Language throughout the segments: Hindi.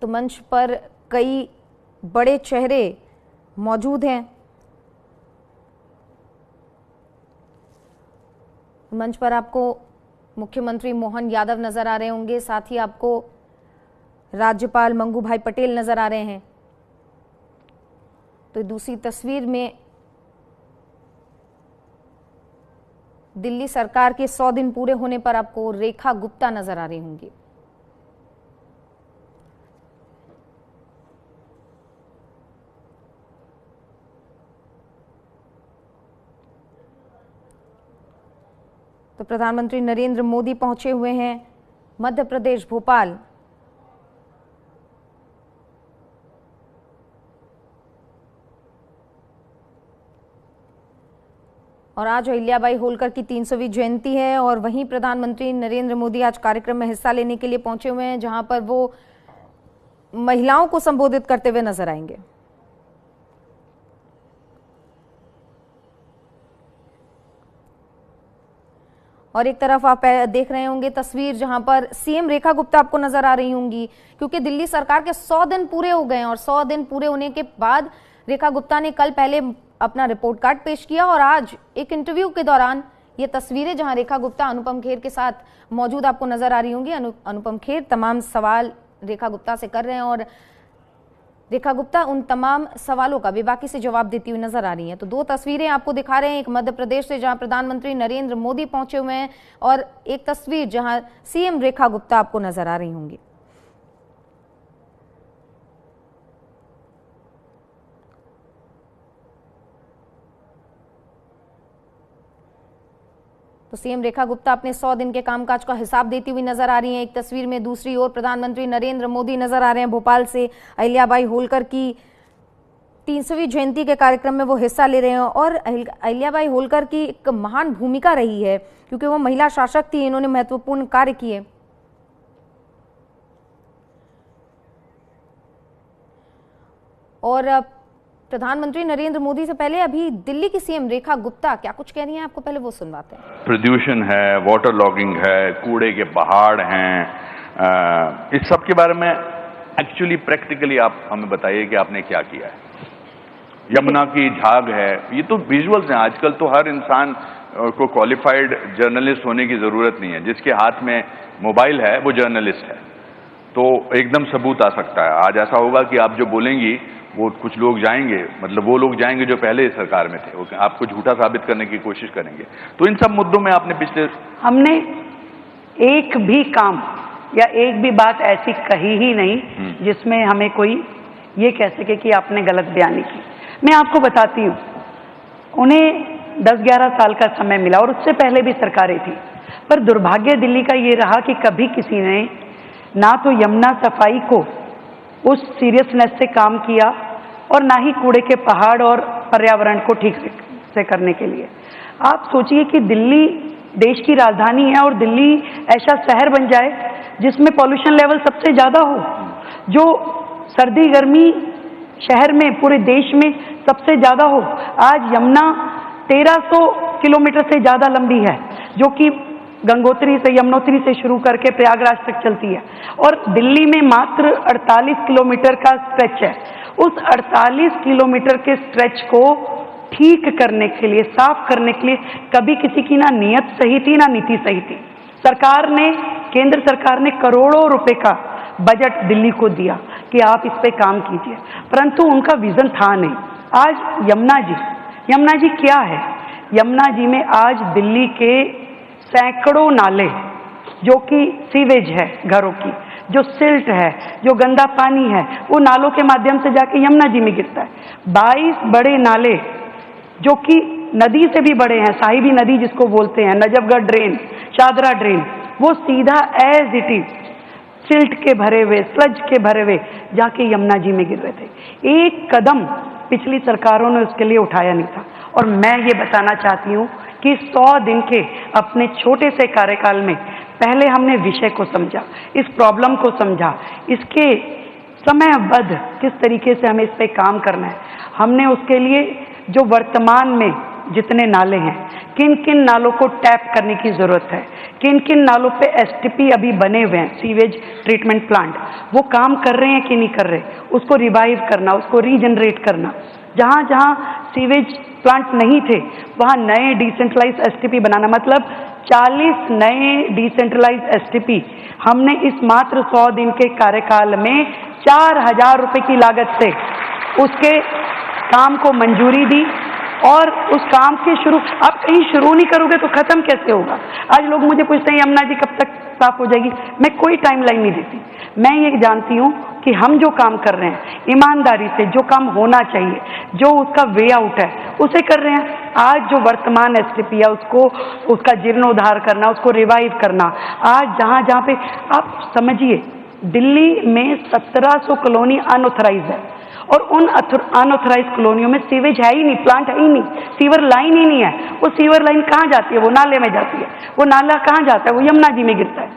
तो मंच पर कई बड़े चेहरे मौजूद हैं। मंच पर आपको मुख्यमंत्री मोहन यादव नजर आ रहे होंगे, साथ ही आपको राज्यपाल मंगू भाई पटेल नजर आ रहे हैं। तो दूसरी तस्वीर में दिल्ली सरकार के 100 दिन पूरे होने पर आपको रेखा गुप्ता नजर आ रही होंगी। तो प्रधानमंत्री नरेंद्र मोदी पहुंचे हुए हैं मध्य प्रदेश भोपाल। और आज अहिल्याबाई होलकर की 300वीं जयंती है और वहीं प्रधानमंत्री नरेंद्र मोदी आज कार्यक्रम में हिस्सा लेने के लिए पहुंचे हुए हैं, जहां पर वो महिलाओं को संबोधित करते हुए नजर आएंगे। और एक तरफ आप देख रहे होंगे तस्वीर जहां पर सीएम रेखा गुप्ता आपको नजर आ रही होंगी, क्योंकि दिल्ली सरकार के 100 दिन पूरे हो गए हैं और 100 दिन पूरे होने के बाद रेखा गुप्ता ने कल पहले अपना रिपोर्ट कार्ड पेश किया और आज एक इंटरव्यू के दौरान ये तस्वीरें जहां रेखा गुप्ता अनुपम खेर के साथ मौजूद आपको नजर आ रही होंगी। अनुपम खेर तमाम सवाल रेखा गुप्ता से कर रहे हैं और रेखा गुप्ता उन तमाम सवालों का बेबाकी से जवाब देती हुई नजर आ रही हैं। तो दो तस्वीरें आपको दिखा रहे हैं, एक मध्य प्रदेश से जहां प्रधानमंत्री नरेंद्र मोदी पहुंचे हुए हैं और एक तस्वीर जहां सीएम रेखा गुप्ता आपको नजर आ रही होंगी। तो सीएम रेखा गुप्ता अपने 100 दिन के कामकाज का हिसाब देती हुई नजर आ रही हैं एक तस्वीर में। दूसरी ओर प्रधानमंत्री नरेंद्र मोदी नजर आ रहे हैं भोपाल से। अहिल्याबाई होलकर की 300वीं जयंती के कार्यक्रम में वो हिस्सा ले रहे हैं और अहिल्याबाई होलकर की एक महान भूमिका रही है, क्योंकि वो महिला शासक थी, इन्होंने महत्वपूर्ण कार्य किए। और प्रधानमंत्री नरेंद्र मोदी से पहले अभी दिल्ली की सीएम रेखा गुप्ता क्या कुछ कह रही हैं, आपको पहले वो सुनवाते हैं। प्रदूषण है, वाटर लॉगिंग है, कूड़े के पहाड़ हैं, इस सब के बारे में एक्चुअली प्रैक्टिकली आप हमें बताइए कि आपने क्या किया है। यमुना की झाग है, ये तो विजुअल्स हैं। आजकल तो हर इंसान को क्वालिफाइड जर्नलिस्ट होने की जरूरत नहीं है, जिसके हाथ में मोबाइल है वो जर्नलिस्ट है, तो एकदम सबूत आ सकता है। आज ऐसा होगा कि आप जो बोलेंगी वो कुछ लोग जाएंगे, मतलब वो लोग जाएंगे जो पहले इस सरकार में थे, आपको झूठा साबित करने की कोशिश करेंगे। तो इन सब मुद्दों में आपने हमने एक भी काम या एक भी बात ऐसी कही ही नहीं जिसमें हमें कोई ये कह सके कि आपने गलत बयानी की। मैं आपको बताती हूँ, उन्हें 10-11 साल का समय मिला और उससे पहले भी सरकारें थी, पर दुर्भाग्य दिल्ली का ये रहा कि कभी किसी ने ना तो यमुना सफाई को उस सीरियसनेस से काम किया और ना ही कूड़े के पहाड़ और पर्यावरण को ठीक से करने के लिए। आप सोचिए कि दिल्ली देश की राजधानी है और दिल्ली ऐसा शहर बन जाए जिसमें पॉल्यूशन लेवल सबसे ज़्यादा हो, जो सर्दी गर्मी शहर में पूरे देश में सबसे ज़्यादा हो। आज यमुना 1300 किलोमीटर से ज़्यादा लंबी है, जो कि गंगोत्री से यमुनोत्री से शुरू करके प्रयागराज तक चलती है, और दिल्ली में मात्र 48 किलोमीटर का स्ट्रेच है। उस 48 किलोमीटर के स्ट्रेच को ठीक करने के लिए, साफ करने के लिए कभी किसी की ना नियत सही थी ना नीति सही थी। सरकार ने, केंद्र सरकार ने करोड़ों रुपए का बजट दिल्ली को दिया कि आप इस पे काम कीजिए, परंतु उनका विजन था नहीं। आज यमुना जी क्या है? यमुना जी में आज दिल्ली के सैकड़ों नाले, जो कि सीवेज है घरों की, जो सिल्ट है, जो गंदा पानी है, वो नालों के माध्यम से जाके यमुना जी में गिरता है। 22 बड़े नाले जो कि नदी से भी बड़े हैं, साहिबी नदी जिसको बोलते हैं, नजफगढ़ ड्रेन, शादरा ड्रेन, वो सीधा एज इट इज सिल्ट के भरे हुए, स्लज के भरे हुए जाके यमुना जी में गिर रहे थे। एक कदम पिछली सरकारों ने उसके लिए उठाया नहीं था। और मैं ये बताना चाहती हूँ कि 100 दिन के अपने छोटे से कार्यकाल में पहले हमने विषय को समझा, इस प्रॉब्लम को समझा, इसके समयबद्ध किस तरीके से हमें इस पे काम करना है। हमने उसके लिए जो वर्तमान में जितने नाले हैं, किन किन नालों को टैप करने की जरूरत है, किन किन नालों पे एसटीपी अभी बने हुए हैं, सीवेज ट्रीटमेंट प्लांट, वो काम कर रहे हैं कि नहीं कर रहे, उसको रिवाइव करना, उसको रीजनरेट करना। जहां जहां सीवेज प्लांट नहीं थे वहां नए डिसेंट्रलाइज एसटीपी बनाना, मतलब 40 नए डिसेंट्रलाइज एसटीपी हमने इस मात्र 100 दिन के कार्यकाल में 4000 रुपए की लागत से उसके काम को मंजूरी दी। और उस काम के शुरू, आप कहीं शुरू नहीं करोगे तो खत्म कैसे होगा। आज लोग मुझे पूछते हैं यमुना जी कब तक साफ हो जाएगी, मैं कोई टाइमलाइन नहीं देती। मैं ये जानती हूँ कि हम जो काम कर रहे हैं ईमानदारी से, जो काम होना चाहिए, जो उसका वे आउट है उसे कर रहे हैं। आज जो वर्तमान एसटीपी है उसको, उसका जीर्णोद्धार करना, उसको रिवाइव करना, आज जहाँ जहाँ पे आप समझिए दिल्ली में 1700 कॉलोनी अनऑथराइज है और उन अनऑथराइज कॉलोनियों में सीवेज है ही नहीं, प्लांट है ही नहीं, सीवर लाइन ही नहीं है। वो सीवर लाइन कहाँ जाती है, वो नाले में जाती है, वो नाला कहाँ जाता है, वो यमुना जी में गिरता है।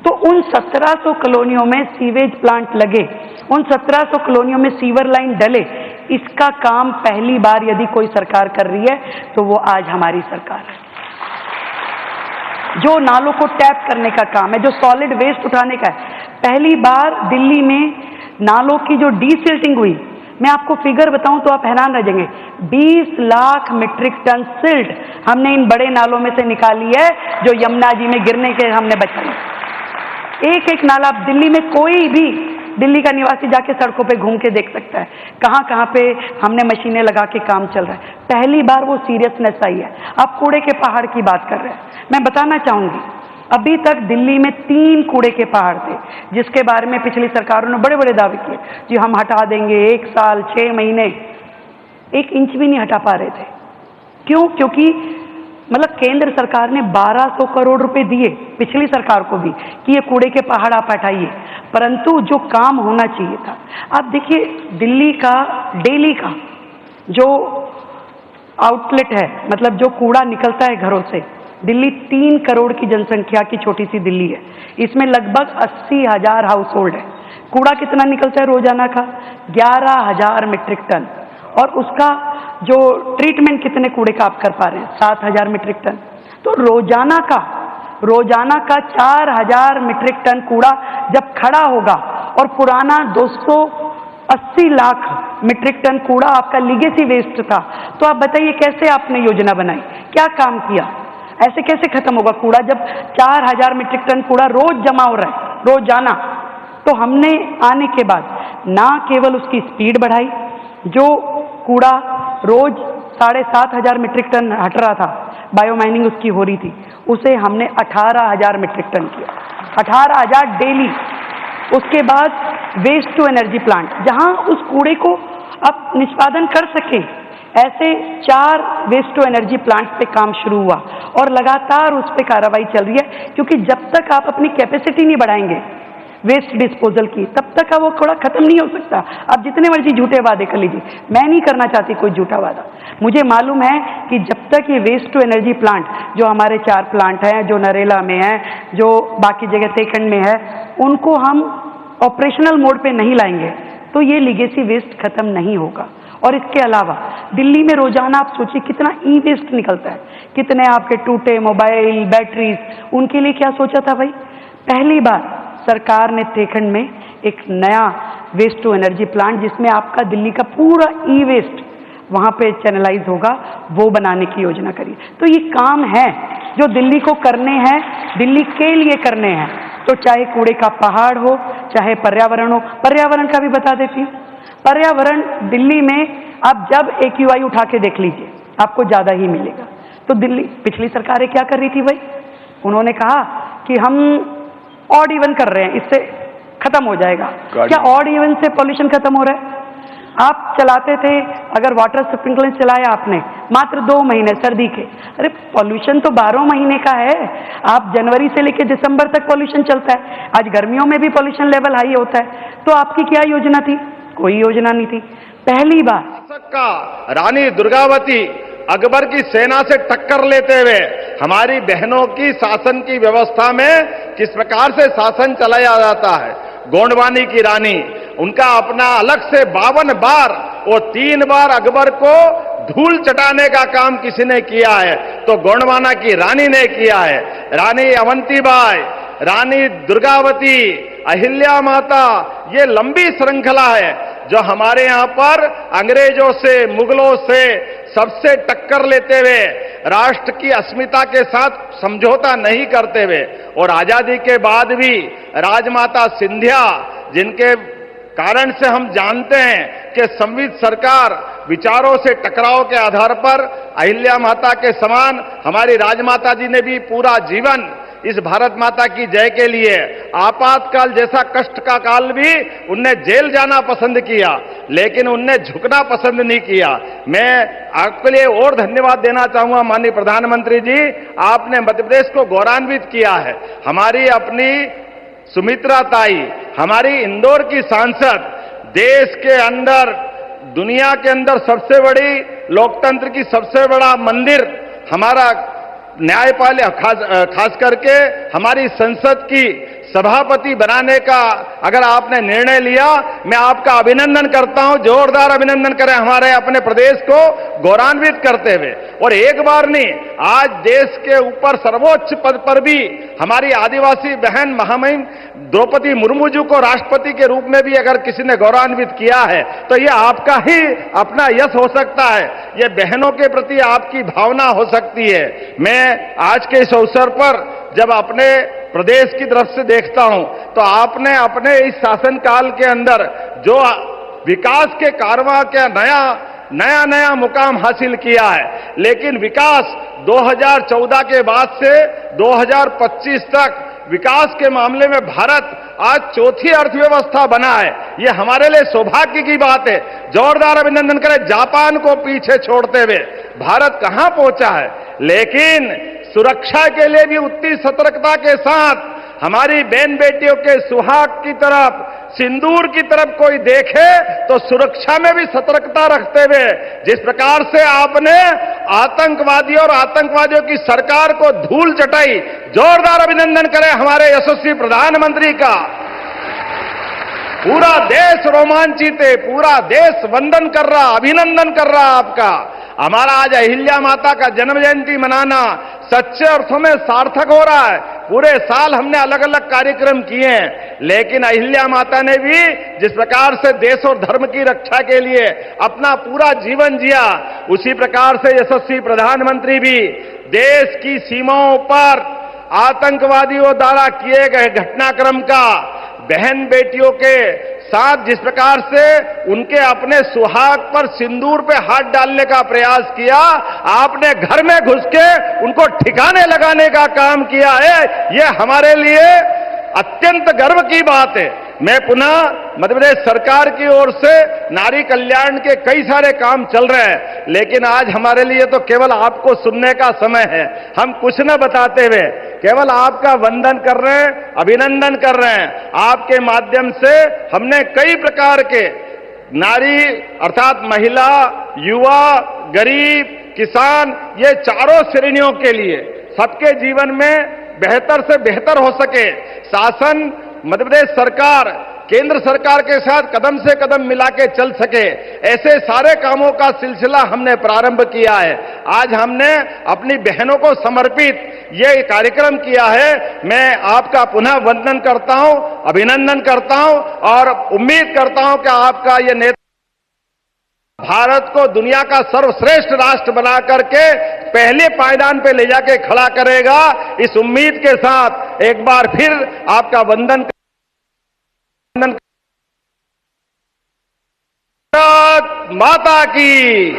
तो उन 1700 कॉलोनियों में सीवेज प्लांट लगे, उन 1700 कॉलोनियों में सीवर लाइन डले, इसका काम पहली बार यदि कोई सरकार कर रही है तो वो आज हमारी सरकार है। जो नालों को टैप करने का काम है, जो सॉलिड वेस्ट उठाने का है, पहली बार दिल्ली में नालों की जो डीसिल्टिंग हुई, मैं आपको फिगर बताऊं तो आप हैरान रह जाएंगे, 20 लाख मीट्रिक टन सिल्ट हमने इन बड़े नालों में से निकाली है जो यमुना जी में गिरने के हमने बचाई। एक एक नाला, आप दिल्ली में कोई भी दिल्ली का निवासी जाके सड़कों पे घूम के देख सकता है कहाँ कहाँ पे हमने मशीनें लगा के काम चल रहा है। पहली बार वो सीरियसनेस आई है। आप कूड़े के पहाड़ की बात कर रहे हैं, मैं बताना चाहूंगी अभी तक दिल्ली में 3 कूड़े के पहाड़ थे जिसके बारे में पिछली सरकारों ने बड़े बड़े दावे किए जी हम हटा देंगे, 1 साल 6 महीने, 1 इंच भी नहीं हटा पा रहे थे। क्यों? क्योंकि मतलब केंद्र सरकार ने 1200 करोड़ रुपए दिए पिछली सरकार को भी कि ये कूड़े के पहाड़ आप हटाइए, परंतु जो काम होना चाहिए था, आप देखिए दिल्ली का डेली का जो आउटलेट है, मतलब जो कूड़ा निकलता है घरों से, दिल्ली 3 करोड़ की जनसंख्या की छोटी सी दिल्ली है, इसमें लगभग 80,000 हाउस होल्ड है। कूड़ा कितना निकलता है रोजाना का? 11,000 मीट्रिक टन। और उसका जो ट्रीटमेंट कितने कूड़े का आप कर पा रहे हैं? 7,000 मीट्रिक टन। तो रोजाना का 4,000 मीट्रिक टन कूड़ा जब खड़ा होगा और पुराना 280 लाख मीट्रिक टन कूड़ा आपका लीगेसी वेस्ट था, तो आप बताइए कैसे आपने योजना बनाई, क्या काम किया? ऐसे कैसे खत्म होगा कूड़ा जब 4,000 मीट्रिक टन कूड़ा रोज जमा हो रहा है, रोजाना। तो हमने आने के बाद ना केवल उसकी स्पीड बढ़ाई, जो कूड़ा रोज 7,500 मीट्रिक टन हट रहा था, बायोमाइनिंग उसकी हो रही थी, उसे हमने 18,000 मीट्रिक टन किया, 18,000 डेली। उसके बाद वेस्ट टू एनर्जी प्लांट, जहां उस कूड़े को आप निष्पादन कर सके, ऐसे 4 वेस्ट टू एनर्जी प्लांट पे काम शुरू हुआ और लगातार उस पे कार्रवाई चल रही है। क्योंकि जब तक आप अपनी कैपेसिटी नहीं बढ़ाएंगे वेस्ट डिस्पोजल की, तब तक वो कूड़ा खत्म नहीं हो सकता। आप जितने मर्जी झूठे वादे कर लीजिए, मैं नहीं करना चाहती कोई झूठा वादा। मुझे मालूम है कि जब तक ये वेस्ट टू एनर्जी प्लांट, जो हमारे 4 प्लांट हैं, जो नरेला में है, जो बाकी जगह तेखंड में है, उनको हम ऑपरेशनल मोड पे नहीं लाएंगे तो ये लीगेसी वेस्ट खत्म नहीं होगा। और इसके अलावा दिल्ली में रोजाना आप सोचिए कितना ई वेस्ट निकलता है, कितने आपके टूटे मोबाइल, बैटरीज, उनके लिए क्या सोचा था भाई? पहली बार सरकार ने तेखंड में एक नया वेस्ट टू एनर्जी प्लांट, जिसमें आपका दिल्ली का पूरा ई वेस्ट वहां पे चैनलाइज होगा, वो बनाने की योजना करी। तो ये काम है जो दिल्ली को करने हैं, दिल्ली के लिए करने हैं। तो चाहे कूड़े का पहाड़ हो, चाहे पर्यावरण हो, पर्यावरण का भी बता देती हूँ। पर्यावरण दिल्ली में आप जब AQI उठा के देख लीजिए आपको ज्यादा ही मिलेगा। तो दिल्ली, पिछली सरकारें क्या कर रही थी भाई? उन्होंने कहा कि हम ऑड इवन कर रहे हैं, इससे खत्म हो जाएगा। क्या ऑड इवन से पॉल्यूशन खत्म हो रहा है? आप चलाते थे, अगर वाटर स्प्रिंकलर चलाया आपने मात्र 2 महीने सर्दी के, अरे पॉल्यूशन तो 12 महीने का है। आप जनवरी से लेकर दिसंबर तक पॉल्यूशन चलता है। आज गर्मियों में भी पॉल्यूशन लेवल हाई होता है। तो आपकी क्या योजना थी? कोई योजना नहीं थी। पहली बार का रानी दुर्गावती अकबर की सेना से टक्कर लेते हुए हमारी बहनों की शासन की व्यवस्था में किस प्रकार से शासन चलाया जाता है। गोंडवानी की रानी, उनका अपना अलग से 52 बार, वो 3 बार अकबर को धूल चटाने का काम किसी ने किया है तो गोंडवाना की रानी ने किया है। रानी अवंतीबाई, रानी दुर्गावती, अहिल्या माता, ये लंबी श्रृंखला है जो हमारे यहां पर अंग्रेजों से, मुगलों से सबसे टक्कर लेते हुए राष्ट्र की अस्मिता के साथ समझौता नहीं करते हुए और आजादी के बाद भी राजमाता सिंधिया, जिनके कारण से हम जानते हैं कि संविध सरकार विचारों से टकराव के आधार पर अहिल्या माता के समान हमारी राजमाता जी ने भी पूरा जीवन इस भारत माता की जय के लिए, आपातकाल जैसा कष्ट का काल भी उनने जेल जाना पसंद किया, लेकिन उनने झुकना पसंद नहीं किया। मैं आपके लिए और धन्यवाद देना चाहूंगा माननीय प्रधानमंत्री जी, आपने मध्य प्रदेश को गौरवान्वित किया है। हमारी अपनी सुमित्रा ताई, हमारी इंदौर की सांसद, देश के अंदर, दुनिया के अंदर सबसे बड़ी लोकतंत्र की सबसे बड़ा मंदिर हमारा न्यायपालिका, खास करके हमारी संसद की सभापति बनाने का अगर आपने निर्णय लिया, मैं आपका अभिनंदन करता हूं। जोरदार अभिनंदन करें हमारे अपने प्रदेश को गौरवान्वित करते हुए। और एक बार नहीं, आज देश के ऊपर सर्वोच्च पद पर भी हमारी आदिवासी बहन महामहिम द्रौपदी मुर्मू जी को राष्ट्रपति के रूप में भी अगर किसी ने गौरवान्वित किया है तो ये आपका ही अपना यश हो सकता है, ये बहनों के प्रति आपकी भावना हो सकती है। मैं आज के इस अवसर पर जब अपने प्रदेश की तरफ से देखता हूं तो आपने अपने इस शासनकाल के अंदर जो विकास के कारवां के नया मुकाम हासिल किया है, लेकिन विकास 2014 के बाद से 2025 तक विकास के मामले में भारत आज चौथी अर्थव्यवस्था बना है। ये हमारे लिए सौभाग्य की बात है। जोरदार अभिनंदन करें। जापान को पीछे छोड़ते हुए भारत कहां पहुंचा है, लेकिन सुरक्षा के लिए भी उतनी सतर्कता के साथ हमारी बहन बेटियों के सुहाग की तरफ, सिंदूर की तरफ कोई देखे तो सुरक्षा में भी सतर्कता रखते हुए जिस प्रकार से आपने आतंकवादियों और आतंकवादियों की सरकार को धूल चटाई, जोरदार अभिनंदन करें हमारे यशस्वी प्रधानमंत्री का। पूरा देश रोमांचित है, पूरा देश वंदन कर रहा, अभिनंदन कर रहा आपका। हमारा आज अहिल्या माता का जन्म जयंती मनाना सच्चे अर्थों में सार्थक हो रहा है। पूरे साल हमने अलग अलग कार्यक्रम किए हैं, लेकिन अहिल्या माता ने भी जिस प्रकार से देश और धर्म की रक्षा के लिए अपना पूरा जीवन जिया, उसी प्रकार से यशस्वी प्रधानमंत्री भी देश की सीमाओं पर आतंकवादियों द्वारा किए गए घटनाक्रम का बहन बेटियों के साथ जिस प्रकार से उनके अपने सुहाग पर सिंदूर पे हाथ डालने का प्रयास किया, आपने घर में घुस के उनको ठिकाने लगाने का काम किया है। ये हमारे लिए अत्यंत गर्व की बात है। मैं पुनः मध्य प्रदेश सरकार की ओर से नारी कल्याण के कई सारे काम चल रहे हैं, लेकिन आज हमारे लिए तो केवल आपको सुनने का समय है। हम कुछ न बताते हुए केवल आपका वंदन कर रहे हैं, अभिनंदन कर रहे हैं। आपके माध्यम से हमने कई प्रकार के नारी अर्थात महिला, युवा, गरीब, किसान, ये चारों श्रेणियों के लिए सबके जीवन में बेहतर से बेहतर हो सके, शासन मध्य प्रदेश सरकार केंद्र सरकार के साथ कदम से कदम मिला के चल सके, ऐसे सारे कामों का सिलसिला हमने प्रारंभ किया है। आज हमने अपनी बहनों को समर्पित ये कार्यक्रम किया है। मैं आपका पुनः वंदन करता हूं, अभिनंदन करता हूं और उम्मीद करता हूं कि आपका ये नेतृत्व भारत को दुनिया का सर्वश्रेष्ठ राष्ट्र बना करके पहले पायदान पे ले जाके खड़ा करेगा। इस उम्मीद के साथ एक बार फिर आपका वंदन भारत माता की।